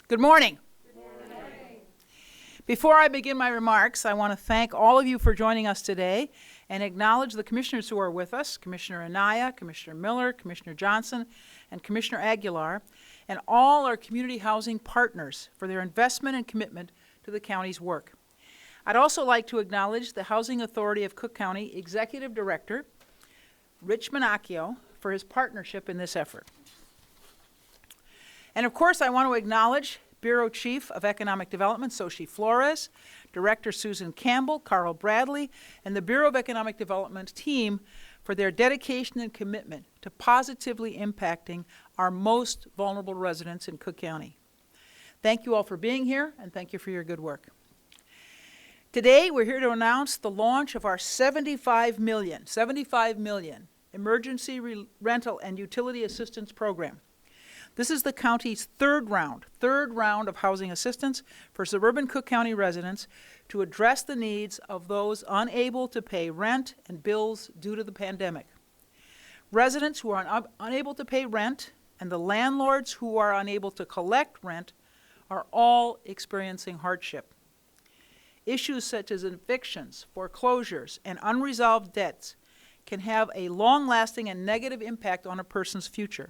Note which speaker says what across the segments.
Speaker 1: Good morning. Good morning. Before I begin my remarks, I want to thank all of you for joining us today and acknowledge the commissioners who are with us, Commissioner Anaya, Commissioner Miller, Commissioner Johnson, and Commissioner Aguilar, and all our community housing partners for their investment and commitment to the county's work. I'd also like to acknowledge the Housing Authority of Cook County Executive Director, Rich Minacchio, for his partnership in this effort. And of course, I want to acknowledge Bureau Chief of Economic Development, Xochitl Flores, Director Susan Campbell, Carl Bradley, and the Bureau of Economic Development team for their dedication and commitment to positively impacting our most vulnerable residents in Cook County. Thank you all for being here, and thank you for your good work. Today, we're here to announce the launch of our $75 million Emergency Rental and Utility Assistance Program. This is the county's third round of housing assistance for suburban Cook County residents to address the needs of those unable to pay rent and bills due to the pandemic. Residents who are unable to pay rent and the landlords who are unable to collect rent are all experiencing hardship. Issues such as evictions, foreclosures, and unresolved debts can have a long-lasting and negative impact on a person's future.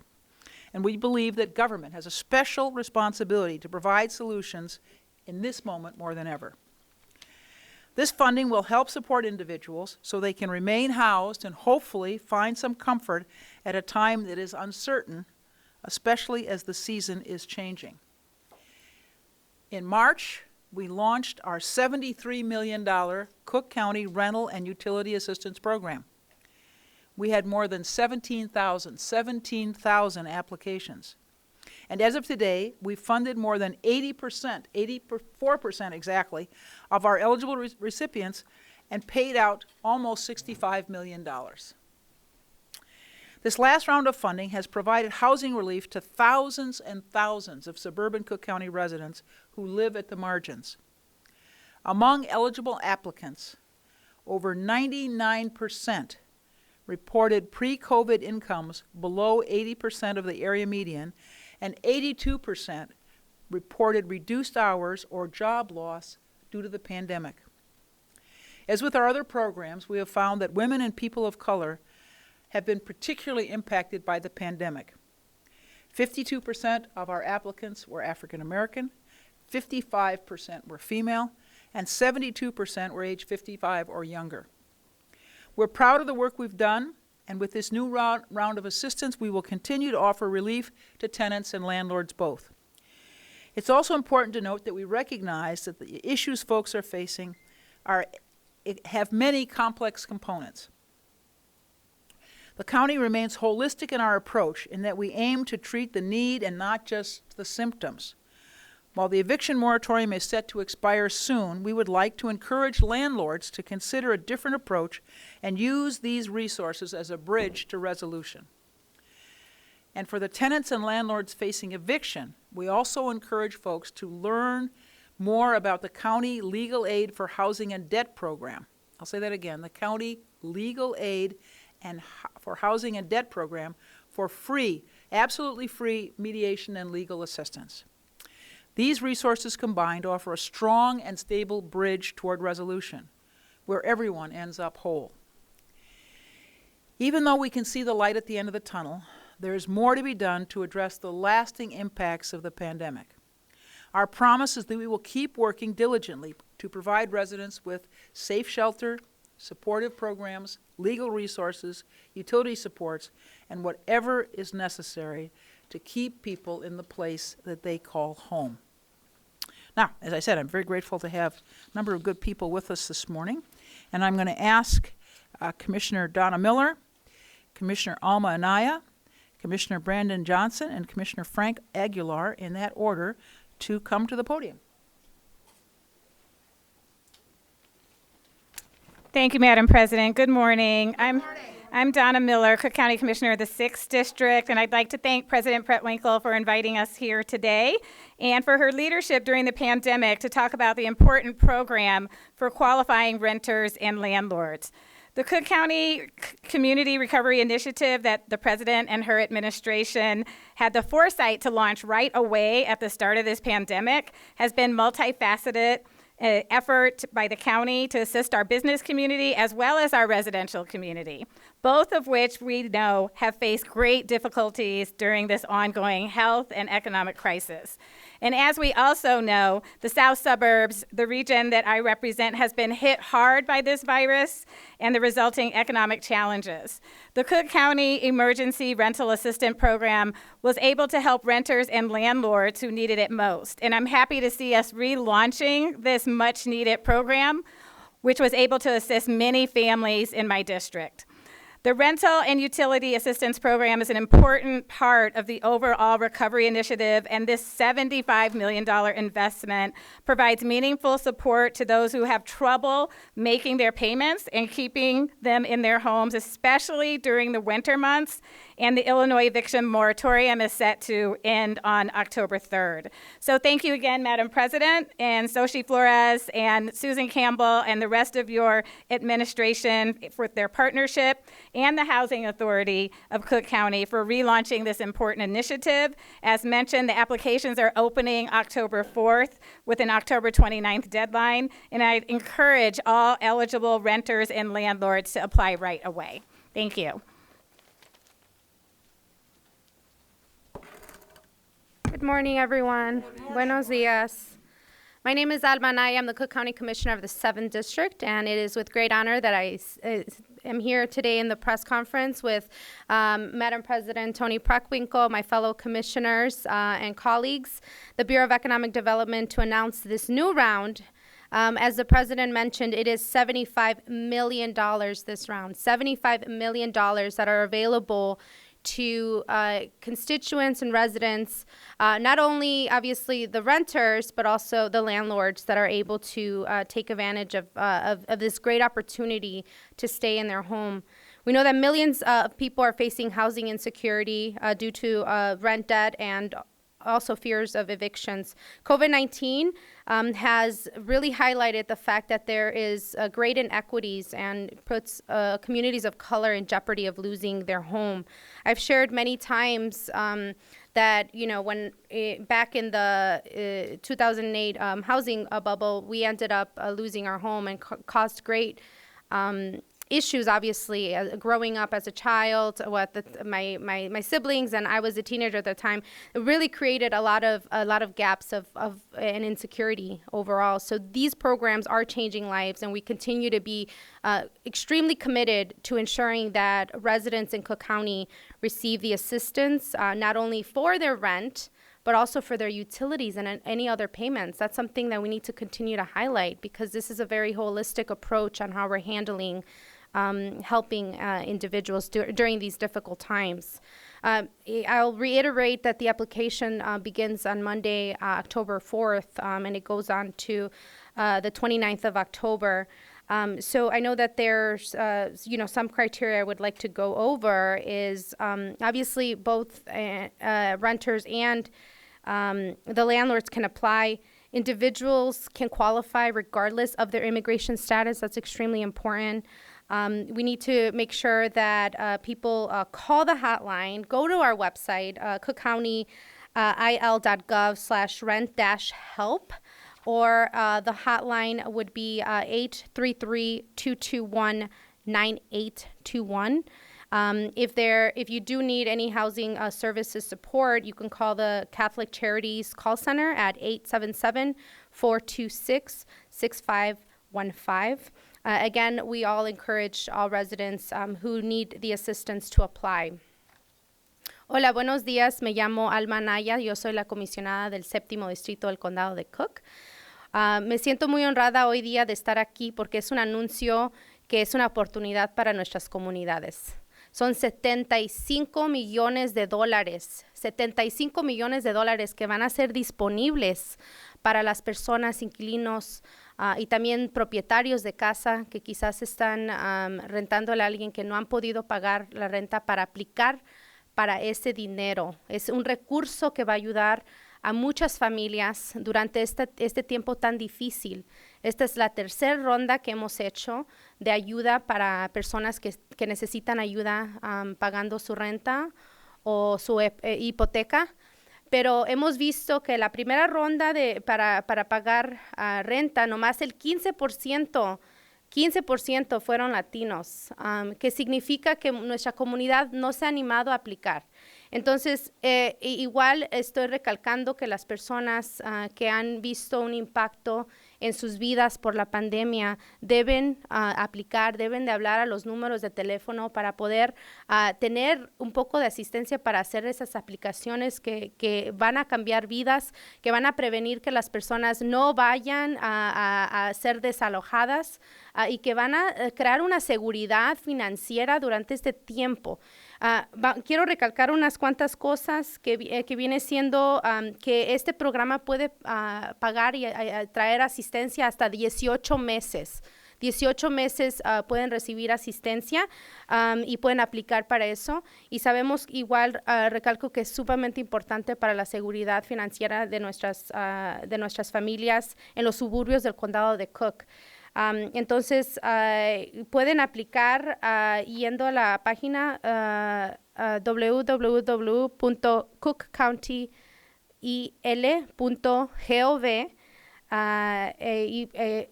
Speaker 1: And we believe that government has a special responsibility to provide solutions in this moment more than ever. This funding will help support individuals so they can remain housed and hopefully find some comfort at a time that is uncertain, especially as the season is changing. In March, we launched our $73 million Cook County Rental and Utility Assistance Program. We had more than 17,000 applications. And as of today, we've funded more than 84% exactly, of our eligible recipients and paid out almost $65 million. This last round of funding has provided housing relief to thousands and thousands of suburban Cook County residents who live at the margins. Among eligible applicants, over 99% reported pre-COVID incomes below 80% of the area median, and 82% reported reduced hours or job loss due to the pandemic. As with our other programs, we have found that women and people of color have been particularly impacted by the pandemic. 52% of our applicants were African American, 55% were female, and 72% were age 55 or younger. We're proud of the work we've done, and with this new round of assistance, we will continue to offer relief to tenants and landlords both. It's also important to note that we recognize that the issues folks are facing have many complex components. The county remains holistic in our approach in that we aim to treat the need and not just the symptoms. While the eviction moratorium is set to expire soon, we would like to encourage landlords to consider a different approach and use these resources as a bridge to resolution. And for the tenants and landlords facing eviction, we also encourage folks to learn more about the County Legal Aid for Housing and Debt Program. I'll say that again, the County Legal Aid for Housing and Debt Program for free, absolutely free mediation and legal assistance. These resources combined offer a strong and stable bridge toward resolution, where everyone ends up whole. Even though we can see the light at the end of the tunnel, there is more to be done to address the lasting impacts of the pandemic. Our promise is that we will keep working diligently to provide residents with safe shelter, supportive programs, legal resources, utility supports, and whatever is necessary to keep people in the place that they call home. Now, as I said, I'm very grateful to have a number of good people with us this morning, and I'm going to ask Commissioner Donna Miller, Commissioner Alma Anaya, Commissioner Brandon Johnson, and Commissioner Frank Aguilar, in that order, to come to the podium.
Speaker 2: Thank you, Madam President. Good morning. I'm Donna Miller, Cook County Commissioner of the 6th District, and I'd like to thank President Preckwinkle for inviting us here today and for her leadership during the pandemic to talk about the important program for qualifying renters and landlords. The Cook County Community Recovery Initiative that the president and her administration had the foresight to launch right away at the start of this pandemic has been multifaceted effort by the county to assist our business community as well as our residential community, both of which we know have faced great difficulties during this ongoing health and economic crisis. And as we also know, the south suburbs, the region that I represent, has been hit hard by this virus and the resulting economic challenges. The Cook County Emergency Rental Assistance Program was able to help renters and landlords who needed it most. And I'm happy to see us relaunching this much needed program, which was able to assist many families in my district. The Rental and Utility Assistance Program is an important part of the overall recovery initiative, and this $75 million investment provides meaningful support to those who have trouble making their payments and keeping them in their homes, especially during the winter months. And the Illinois eviction moratorium is set to end on October 3rd. So thank you again, Madam President, and Xochitl Flores, and Susan Campbell, and the rest of your administration for their partnership, and the Housing Authority of Cook County for relaunching this important initiative. As mentioned, the applications are opening October 4th with an October 29th deadline, and I encourage all eligible renters and landlords to apply right away. Thank you.
Speaker 3: Good morning, everyone. Buenos dias. My name is Alma Anaya. I'm the Cook County Commissioner of the 7th District, and it is with great honor that I am here today in the press conference with Madam President Toni Preckwinkle, my fellow commissioners and colleagues, the Bureau of Economic Development, to announce this new round. As the president mentioned, it is $75 million this round, $75 million that are available to constituents and residents, not only obviously the renters, but also the landlords that are able to take advantage of this great opportunity to stay in their home. We know that millions of people are facing housing insecurity due to rent debt and also fears of evictions. COVID-19 has really highlighted the fact that there is great inequities and puts communities of color in jeopardy of losing their home. I've shared many times that, you know, when back in the 2008 housing bubble, we ended up losing our home and caused great issues, obviously, growing up as a child with my siblings, and I was a teenager at the time. It really created a lot of gaps of and insecurity overall. So these programs are changing lives, and we continue to be extremely committed to ensuring that residents in Cook County receive the assistance, not only for their rent, but also for their utilities and any other payments. That's something that we need to continue to highlight, because this is a very holistic approach on how we're handling helping individuals during these difficult times. I'll reiterate that the application begins on Monday, October 4th, and it goes on to the 29th of October. So I know that there's, some criteria I would like to go over is obviously both renters and the landlords can apply. Individuals can qualify regardless of their immigration status. That's extremely important. We need to make sure that people call the hotline, go to our website, cookcountyil.gov/rent-help, or the hotline would be 833-221-9821. If you do need any housing services support, you can call the Catholic Charities call center at 877-426-6515. Again, we all encourage all residents who need the assistance to apply. Hola, buenos días. Me llamo Alma Anaya. Yo soy la comisionada del 7º Distrito del Condado de Cook. Me siento muy honrada hoy día de estar aquí porque es un anuncio que es una oportunidad para nuestras comunidades. Son $75 millones, $75 millones que van a ser disponibles para las personas, inquilinos y también propietarios de casa que quizás están rentándole a alguien que no han podido pagar la renta, para aplicar para ese dinero. Es un recurso que va a ayudar a muchas familias durante este tiempo tan difícil. Esta es la tercera ronda que hemos hecho de ayuda para personas que necesitan ayuda pagando su renta o su hipoteca. Pero hemos visto que la primera ronda para pagar renta, nomás el 15% fueron latinos, que significa que nuestra comunidad no se ha animado a aplicar. Entonces, igual estoy recalcando que las personas que han visto un impacto en sus vidas por la pandemia deben aplicar, deben de hablar a los números de teléfono para poder tener un poco de asistencia para hacer esas aplicaciones que van a cambiar vidas, que van a prevenir que las personas no vayan a ser desalojadas y que van a crear una seguridad financiera durante este tiempo. Quiero recalcar unas cuantas cosas que viene siendo que este programa puede pagar y traer asistencia hasta 18 meses. 18 meses pueden recibir asistencia y pueden aplicar para eso. Y sabemos igual, recalco que es sumamente importante para la seguridad financiera de nuestras familias en los suburbios del condado de Cook. Entonces, pueden aplicar yendo a la página www.cookcountyil.gov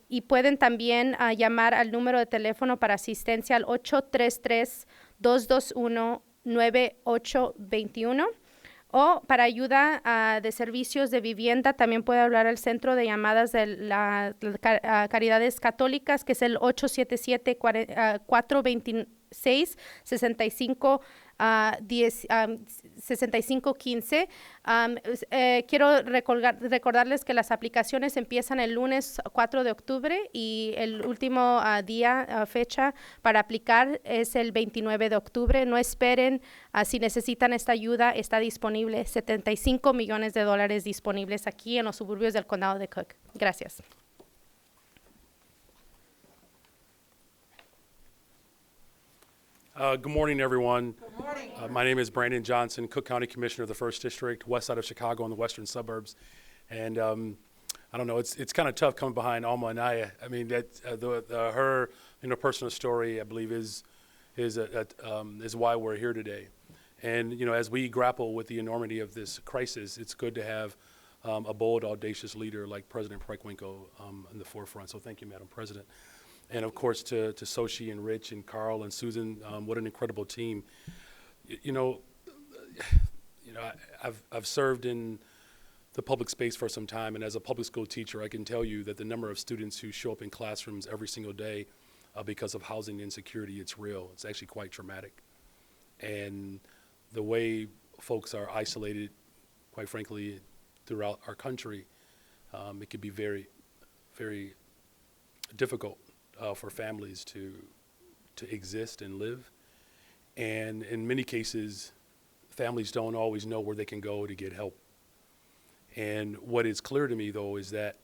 Speaker 3: y pueden también llamar al número de teléfono para asistencia al 833-221-9821. O para ayuda de servicios de vivienda, también puede hablar al centro de llamadas de las Caridades Católicas, que es el 877-426-6515. Quiero recordarles que las aplicaciones empiezan el lunes 4 de octubre y el último fecha para aplicar es el 29 de octubre. No esperen, si necesitan esta ayuda, está disponible. $75 millones disponibles aquí en los suburbios del condado de Cook. Gracias.
Speaker 4: Good morning, everyone. Good morning. My name is Brandon Johnson, Cook County Commissioner of the 1st District, west side of Chicago in the western suburbs. And I don't know, it's kind of tough coming behind Alma and I mean, her personal story, I believe, is why we're here today. And as we grapple with the enormity of this crisis, it's good to have a bold, audacious leader like President Preckwinkle in the forefront. So thank you, Madam President. And of course to Sochi and Rich and Carl and Susan, what an incredible team. I've served in the public space for some time, and as a public school teacher, I can tell you that the number of students who show up in classrooms every single day because of housing insecurity, it's real. It's actually quite traumatic. And the way folks are isolated, quite frankly, throughout our country, it can be very, very difficult for families to exist and live. And in many cases, families don't always know where they can go to get help. And what is clear to me, though, is that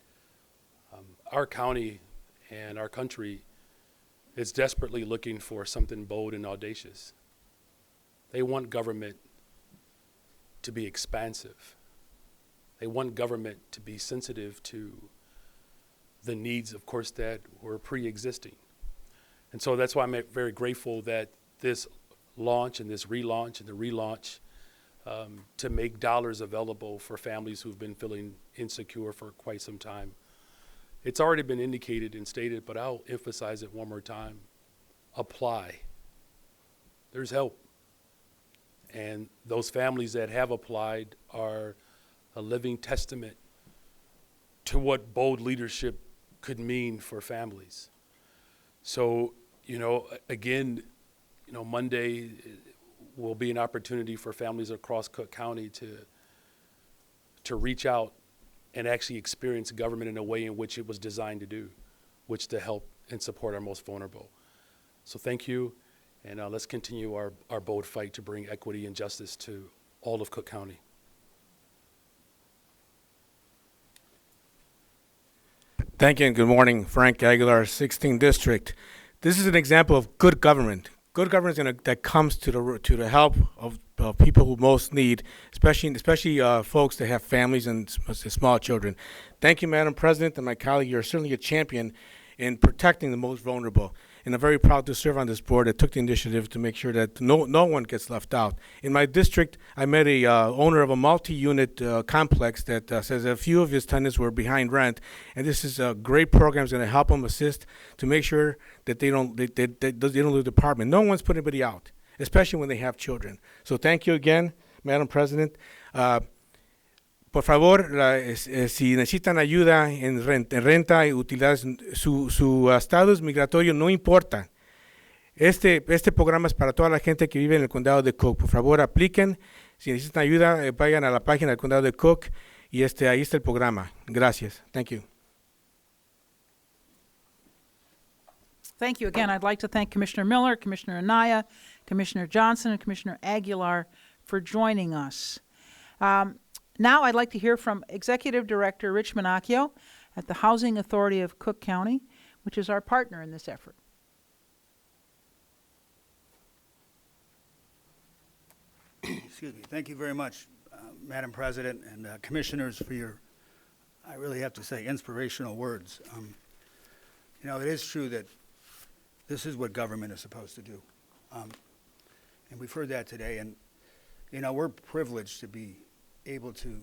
Speaker 4: our county and our country is desperately looking for something bold and audacious. They want government to be expansive. They want government to be sensitive to the needs, of course, that were pre-existing. And so that's why I'm very grateful that this launch and this relaunch and the relaunch to make dollars available for families who've been feeling insecure for quite some time. It's already been indicated and stated, but I'll emphasize it one more time. Apply. There's help. And those families that have applied are a living testament to what bold leadership could mean for families. So, again, Monday will be an opportunity for families across Cook County to reach out and actually experience government in a way in which it was designed to do, which to help and support our most vulnerable. So thank you, and let's continue our bold fight to bring equity and justice to all of Cook County.
Speaker 5: Thank you and good morning. Frank Aguilar, 16th District. This is an example of good government good governance that comes to the help of people who most need, especially folks that have families and small children. Thank you, Madam President, and my colleague. You're certainly a champion in protecting the most vulnerable. And I'm very proud to serve on this board that took the initiative to make sure that no one gets left out. In my district, I met a owner of a multi-unit complex that says a few of his tenants were behind rent, and this is a great program. It's going to help them assist to make sure that they don't lose the apartment. No one's putting anybody out, especially when they have children. So thank you again, Madam President. Por favor, si necesitan ayuda en renta y utilidades, su estatus migratorio no importa. Este programa es para toda la gente que vive en el condado de Cook. Por favor, apliquen. Si necesitan ayuda, vayan a la página del condado de Cook y ahí está el programa. Gracias. Thank you.
Speaker 1: Thank you again. I'd like to thank Commissioner Miller, Commissioner Anaya, Commissioner Johnson, and Commissioner Aguilar for joining us. Now I'd like to hear from Executive Director Rich Minacchio at the Housing Authority of Cook County, which is our partner in this effort.
Speaker 6: Excuse me. Thank you very much, Madam President and Commissioners, for your, I really have to say, inspirational words. You know, it is true that this is what government is supposed to do. And we've heard that today. And, you know, we're privileged to be able to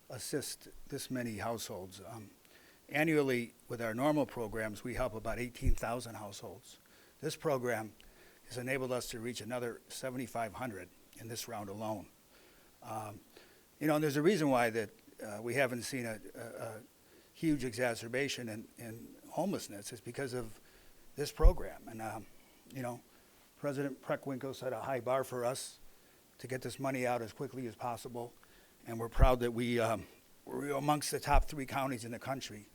Speaker 6: assist this many households. Annually, with our normal programs, we help about 18,000 households. This program has enabled us to reach another 7,500 in this round alone. You know, and there's a reason why that we haven't seen a huge exacerbation in homelessness. It's because of this program. And, you know, President Preckwinkle set a high bar for us to get this money out as quickly as possible. And we're proud that we're amongst the top 3 counties in the country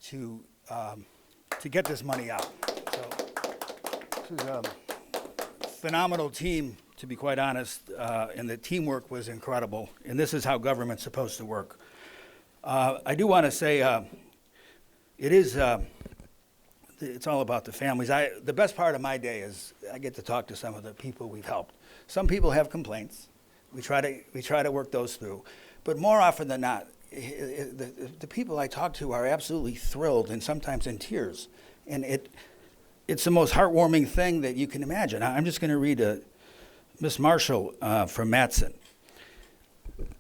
Speaker 6: to get this money out. So this is a phenomenal team, to be quite honest, and the teamwork was incredible. And this is how government's supposed to work. I do want to say it's all about the families. The best part of my day is I get to talk to some of the people we've helped. Some people have complaints. We try to work those through. But more often than not, the people I talk to are absolutely thrilled and sometimes in tears. And it's the most heartwarming thing that you can imagine. I'm just going to read Miss Marshall from Matson.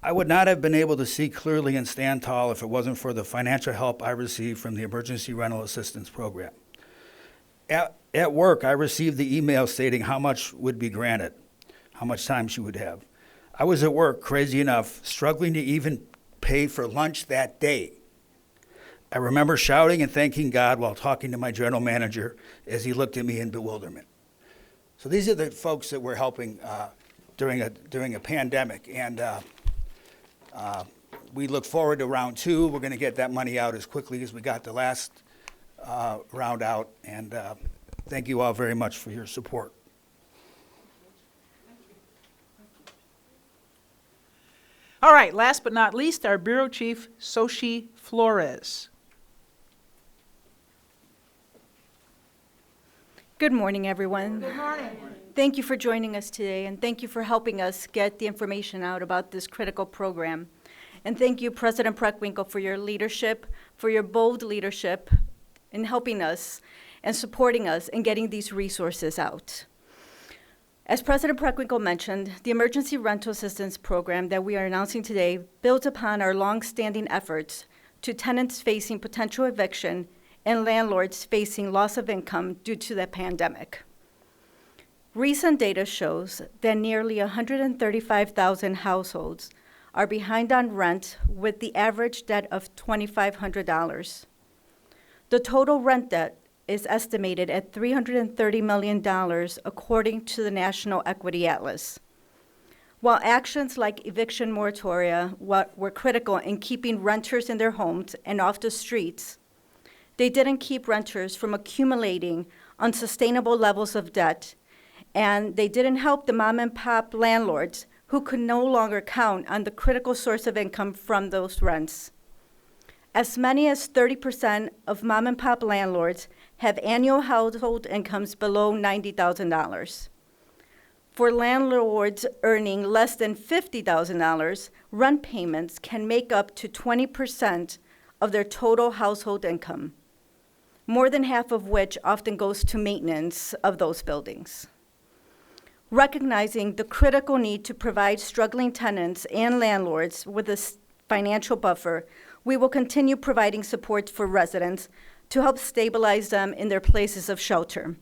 Speaker 6: I would not have been able to see clearly and stand tall if it wasn't for the financial help I received from the Emergency Rental Assistance Program. At work, I received the email stating how much would be granted, how much time she would have. I was at work, crazy enough, struggling to even pay for lunch that day. I remember shouting and thanking God while talking to my general manager as he looked at me in bewilderment. So these are the folks that we're helping during a pandemic, and we look forward to round 2. We're going to get that money out as quickly as we got the last round out, and thank you all very much for your support.
Speaker 1: All right, last but not least, our Bureau Chief, Xochitl Flores.
Speaker 7: Good morning, everyone.
Speaker 1: Good morning.
Speaker 7: Thank you for joining us today, and thank you for helping us get the information out about this critical program. And thank you, President Preckwinkle, for your leadership, for your bold leadership in helping us and supporting us in getting these resources out. As President Preckwinkle mentioned, the Emergency Rental Assistance Program that we are announcing today builds upon our long-standing efforts to tenants facing potential eviction and landlords facing loss of income due to the pandemic. Recent data shows that nearly 135,000 households are behind on rent with the average debt of $2,500. The total rent debt is estimated at $330 million according to the National Equity Atlas. While actions like eviction moratoria were critical in keeping renters in their homes and off the streets, they didn't keep renters from accumulating unsustainable levels of debt, and they didn't help the mom and pop landlords who could no longer count on the critical source of income from those rents. As many as 30% of mom and pop landlords have annual household incomes below $90,000. For landlords earning less than $50,000, rent payments can make up to 20% of their total household income, more than half of which often goes to maintenance of those buildings. Recognizing the critical need to provide struggling tenants and landlords with a financial buffer, we will continue providing support for residents to help stabilize them in their places of shelter.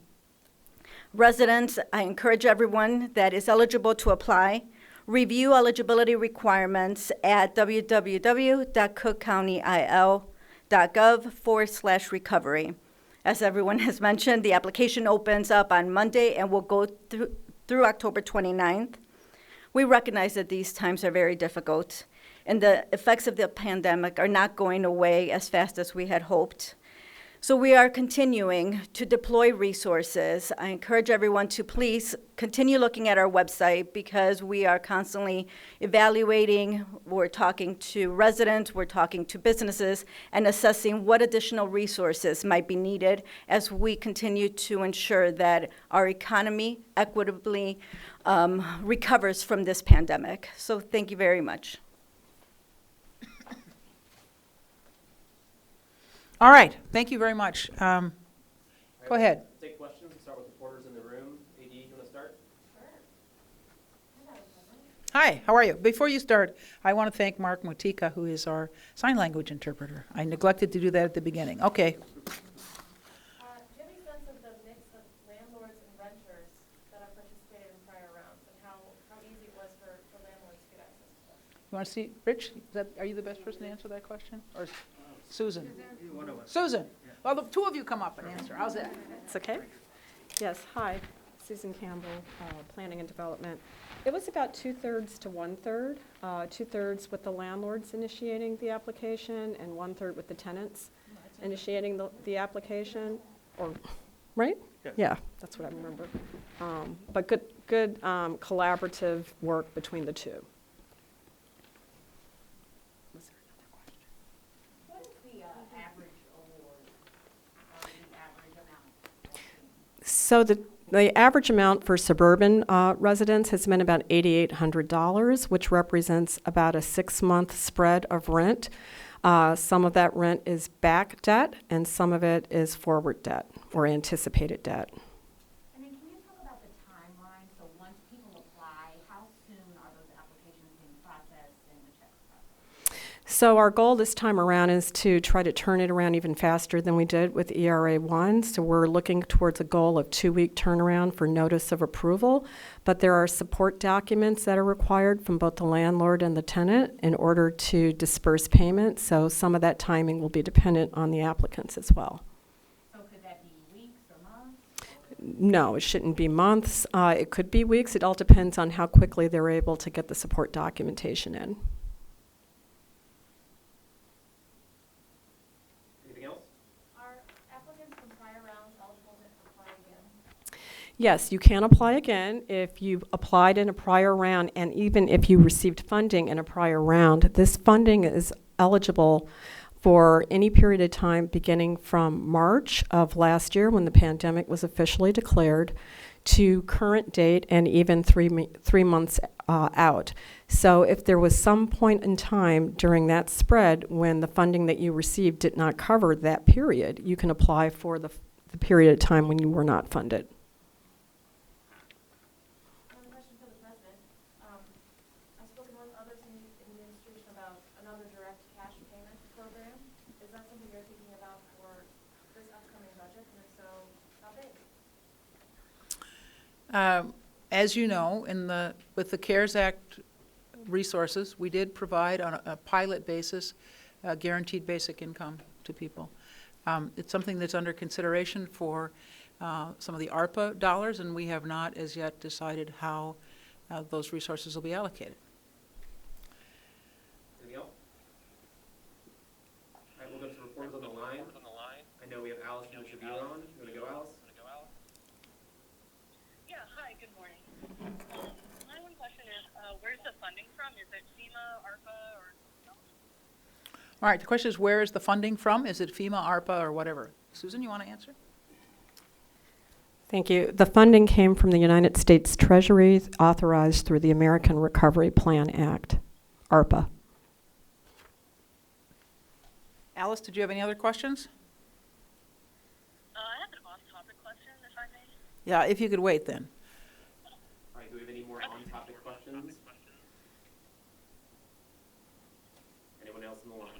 Speaker 7: Residents, I encourage everyone that is eligible to apply, review eligibility requirements at www.cookcountyil.gov/recovery. As everyone has mentioned, the application opens up on Monday and will go through October 29th. We recognize that these times are very difficult, and the effects of the pandemic are not going away as fast as we had hoped. So we are continuing to deploy resources. I encourage everyone to please continue looking at our website because we are constantly evaluating, we're talking to residents, we're talking to businesses, and assessing what additional resources might be needed as we continue to ensure that our economy equitably recovers from this pandemic. So thank you very much.
Speaker 1: All right, thank you very much. Go ahead.
Speaker 8: Take questions. We'll start with reporters in the room. AD, you want to start?
Speaker 1: Hi, how are you? Before you start, I want to thank Mark Mutika, who is our sign language interpreter. I neglected to do that at the beginning. Okay.
Speaker 9: Do you have any sense of the mix of landlords and renters that have participated in prior rounds and how easy it was for landlords to get access to them?
Speaker 1: You want to see, Rich, are you the best person to answer that question? Or Susan? Susan? Well, the two of you come up and answer. How's that?
Speaker 10: It's okay? Yes, hi, Susan Campbell, Planning and Development. It was about 2/3 to 1/3, 2/3 with the landlords initiating the application and 1/3 with the tenants initiating the application, or, right? Yeah, that's what I remember. But good collaborative work between the two. So the average amount for suburban residents has been about $8,800, which represents about a 6-month spread of rent. Some of that rent is back debt, and some of it is forward debt or anticipated debt.
Speaker 11: And then can you talk about the timeline? So once people apply, how soon are those applications being processed and the checks processed?
Speaker 10: So our goal this time around is to try to turn it around even faster than we did with ERA 1. So we're looking towards a goal of 2-week turnaround for notice of approval. But there are support documents that are required from both the landlord and the tenant in order to disperse payment. So some of that timing will be dependent on the applicants as well.
Speaker 11: So could that be weeks or months?
Speaker 10: No, it shouldn't be months. It could be weeks. It all depends on how quickly they're able to get the support documentation in. Yes, you can apply again if you applied in a prior round, and even if you received funding in a prior round. This funding is eligible for any period of time beginning from March of last year when the pandemic was officially declared to current date and even three months out. So if there was some point in time during that spread when the funding that you received did not cover that period, you can apply for the period of time when you were not funded.
Speaker 1: As you know, with the CARES Act resources, we did provide on a pilot basis guaranteed basic income to people. It's something that's under consideration for some of the ARPA dollars, and we have not as yet decided how those resources will be allocated.
Speaker 8: Anything else? All right, we'll go to reporters on the line. I know we have Alice and Shabir on. You want to go, Alice?
Speaker 12: My one question is, where's the funding from? Is it FEMA, ARPA, or something?
Speaker 1: All right, the question is, where is the funding from? Is it FEMA, ARPA, or whatever? Susan, you want to answer?
Speaker 10: Thank you. The funding came from the United States Treasury, authorized through the American Recovery Plan Act, ARPA.
Speaker 1: Alice, did you have any other questions?
Speaker 12: I have an off-topic question, if I may.
Speaker 1: Yeah, if you could wait then.
Speaker 8: All right, do we have any more on-topic questions? Anyone else in the line? All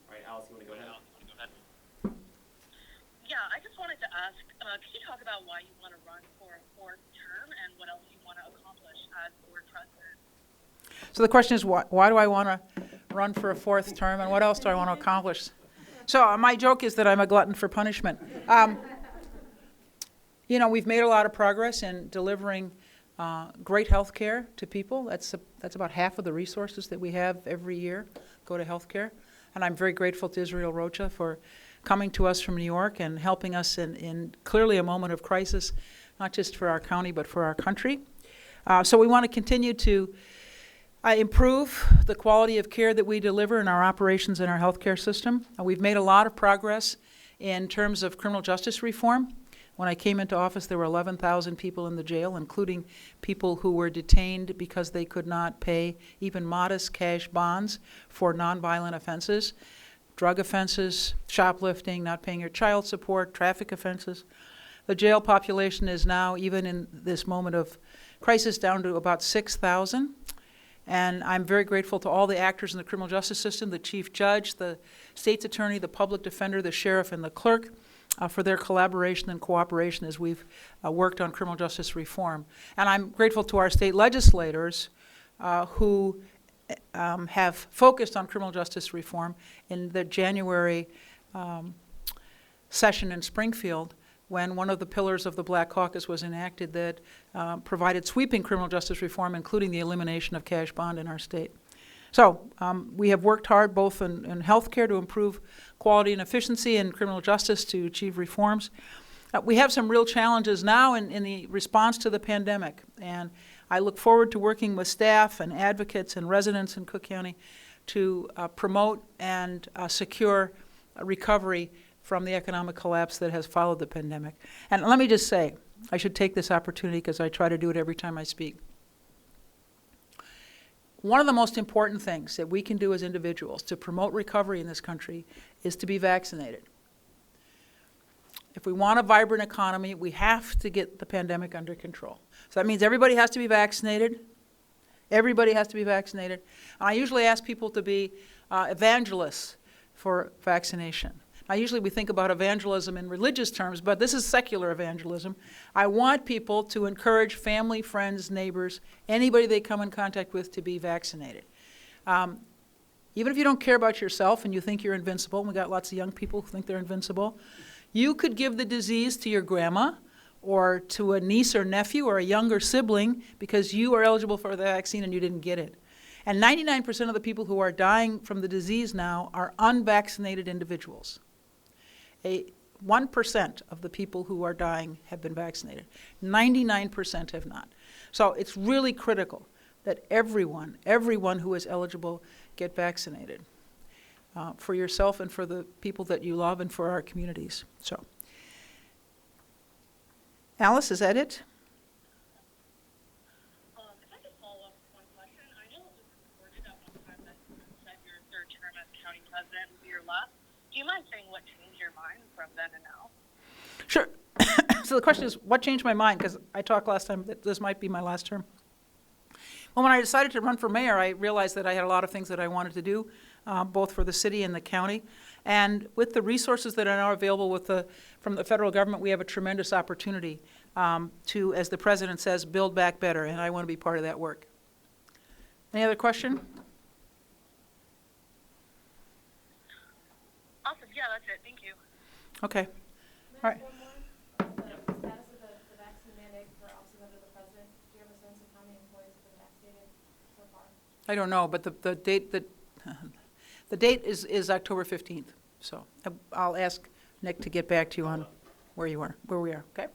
Speaker 8: right, Alice, you want to go ahead?
Speaker 12: Yeah, I just wanted to ask, could you talk about why you want to run for a fourth term and what else you want to accomplish as board president?
Speaker 1: So the question is, why do I want to run for a fourth term, and what else do I want to accomplish? So my joke is that I'm a glutton for punishment. You know, we've made a lot of progress in delivering great health care to people. That's about half of the resources that we have every year go to health care. And I'm very grateful to Israel Rocha for coming to us from New York and helping us in clearly a moment of crisis, not just for our county, but for our country. So we want to continue to improve the quality of care that we deliver in our operations in our healthcare system. We've made a lot of progress in terms of criminal justice reform. When I came into office, there were 11,000 people in the jail, including people who were detained because they could not pay even modest cash bonds for nonviolent offenses, drug offenses, shoplifting, not paying your child support, traffic offenses. The jail population is now, even in this moment of crisis, down to about 6,000. And I'm very grateful to all the actors in the criminal justice system, the chief judge, the state's attorney, the public defender, the sheriff, and the clerk, for their collaboration and cooperation as we've worked on criminal justice reform. And I'm grateful to our state legislators who have focused on criminal justice reform in the January session in Springfield, when one of the pillars of the Black Caucus was enacted that provided sweeping criminal justice reform, including the elimination of cash bond in our state. So we have worked hard both in healthcare to improve quality and efficiency, and criminal justice to achieve reforms. We have some real challenges now in the response to the pandemic, and I look forward to working with staff and advocates and residents in Cook County to promote and secure a recovery from the economic collapse that has followed the pandemic. And let me just say, I should take this opportunity because I try to do it every time I speak. One of the most important things that we can do as individuals to promote recovery in this country is to be vaccinated. If we want a vibrant economy, we have to get the pandemic under control. So that means everybody has to be vaccinated. Everybody has to be vaccinated. And I usually ask people to be evangelists for vaccination. Now, usually we think about evangelism in religious terms, but this is secular evangelism. I want people to encourage family, friends, neighbors, anybody they come in contact with to be vaccinated. Even if you don't care about yourself and you think you're invincible, and we got lots of young people who think they're invincible, you could give the disease to your grandma or to a niece or nephew or a younger sibling because you are eligible for the vaccine and you didn't get it. And 99% of the people who are dying from the disease now are unvaccinated individuals. 1% of the people who are dying have been vaccinated. 99% have not. So it's really critical that everyone who is eligible get vaccinated for yourself and for the people that you love and for our communities. So, Alice, is that it?
Speaker 12: If I could follow up with one question. I know it was reported at one time that you said your third term as county president would be your last. Do you mind saying what changed your mind from then and now?
Speaker 1: Sure. So the question is, what changed my mind? Because I talked last time that this might be my last term. Well, when I decided to run for mayor, I realized that I had a lot of things that I wanted to do, both for the city and the county. And with the resources that are now available from the federal government, we have a tremendous opportunity to, as the president says, build back better, and I want to be part of that work. Any other question?
Speaker 12: Awesome. Yeah, that's it. Thank you.
Speaker 1: Okay. All right.
Speaker 9: One more. The status of the vaccine mandate for offices under the president. Do you have a sense of how many employees have been vaccinated so far?
Speaker 1: I don't know, but the date is October 15th. So I'll ask Nick to get back to you on where we are. Okay?